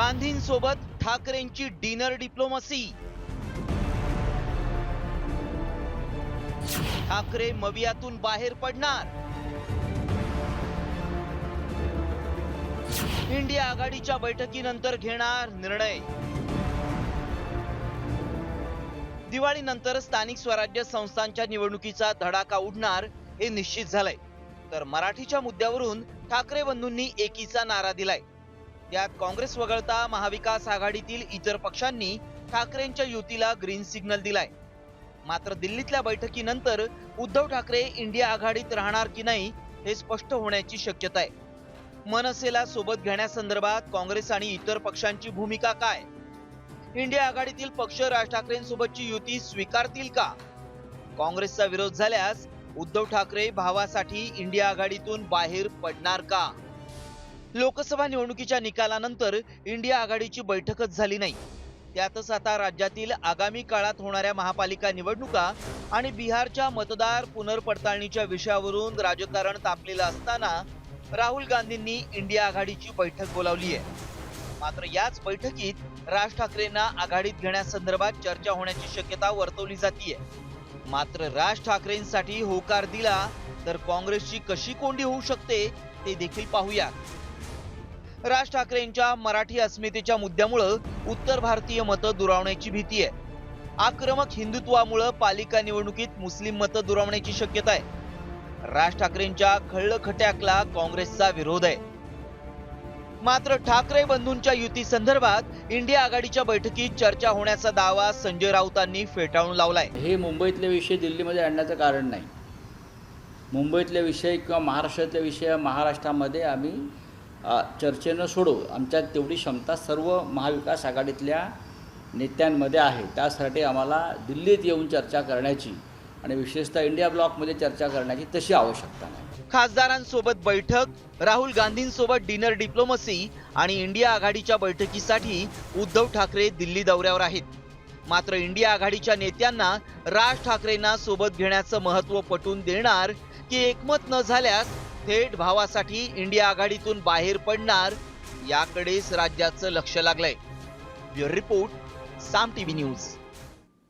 गांधींसोबत ठाकरेंची dinner diplomacy. Thackeray मवियातून बाहेर पडणार। इंडिया आघाडीच्या बैठकीनंतर घेणार निर्णय। दिवाळीनंतर स्थानिक स्वराज्य संस्थांच्या निवडणुकीचा धडाका उडणार हे निश्चित झालंय। तर मराठीच्या मुद्द्यावरून ठाकरे बंधूंनी एकीचा नारा दिलाय। त्यात काँग्रेस वगळता महाविकास आघाडीतील इतर पक्षांनी ठाकरेंच्या युतीला ग्रीन सिग्नल दिलाय। मात्र दिल्लीतल्या बैठकीनंतर उद्धव ठाकरे इंडिया आघाडीत राहणार की नाही हे स्पष्ट होण्याची शक्यता आहे। मनसेला सोबत घेण्यासंदर्भात काँग्रेस आणि इतर पक्षांची भूमिका काय? इंडिया आघाडीतील पक्ष राज ठाकरेंसोबतची युती स्वीकारतील का? काँग्रेसचा विरोध झाल्यास उद्धव ठाकरे भावासाठी इंडिया आघाडीतून बाहेर पडणार का? लोकसभा निवडणुकीच्या निकालानंतर इंडिया आघाडीची बैठकच झाली नाही। त्यातच आता राज्यातील आगामी काळात होणाऱ्या महापालिका निवडणुका आणि बिहारच्या मतदार पुनर्पडताळणीच्या विषयावरून राजकारण तापलेलं असताना राहुल गांधींनी इंडिया आघाडीची बैठक बोलावली आहे। मात्र याच बैठकीत राज ठाकरेंना आघाडीत घेण्यासंदर्भात चर्चा होण्याची शक्यता वर्तवली जातीये। मात्र राज ठाकरेंसाठी होकार दिला तर काँग्रेसची कशी कोंडी होऊ शकते ते देखील पाहूया। राज ठाकरेंच्या मराठी अस्मितेच्या मुद्द्यामुळे उत्तर भारतीय मतं दुरावण्याची भीती आहे। आक्रमक हिंदुत्वामुळे पालिका निवडणुकीत मुस्लिम मतं दुरावण्याची शक्यता आहे। राज ठाकरेंच्या खळखट्याकला काँग्रेसचा विरोध आहे। मात्र ठाकरे बंधूंच्या युती संदर्भात इंडिया आघाडीच्या बैठकीत चर्चा होण्याचा दावा संजय राऊतांनी फेटाळून लावलाय। हे मुंबईतले विषय दिल्लीमध्ये आणण्याचं कारण नाही। मुंबईतले विषय किंवा महाराष्ट्रातले विषय महाराष्ट्रामध्ये आम्ही चर्चेनं सोडवू। आमच्यात तेवढी क्षमता सर्व महाविकास आघाडीतल्या नेत्यांमध्ये आहे। त्यासाठी आम्हाला दिल्लीत येऊन चर्चा करण्याची आणि विशेषतः इंडिया ब्लॉकमध्ये चर्चा करण्याची तशी आवश्यकता नाही। खासदारांसोबत बैठक, राहुल गांधींसोबत डिनर डिप्लोमसी आणि इंडिया आघाडीच्या बैठकीसाठी उद्धव ठाकरे दिल्ली दौऱ्यावर आहेत। मात्र इंडिया आघाडीच्या नेत्यांना राज ठाकरेंना सोबत घेण्याचं महत्त्व पटवून देणार की एकमत न झाल्यास थेट भावासाठी इंडिया आघाडीतून बाहेर पडणार याकडेच राज्याचं लक्ष लागलंय। ब्युरो रिपोर्ट, साम टीव्ही न्यूज।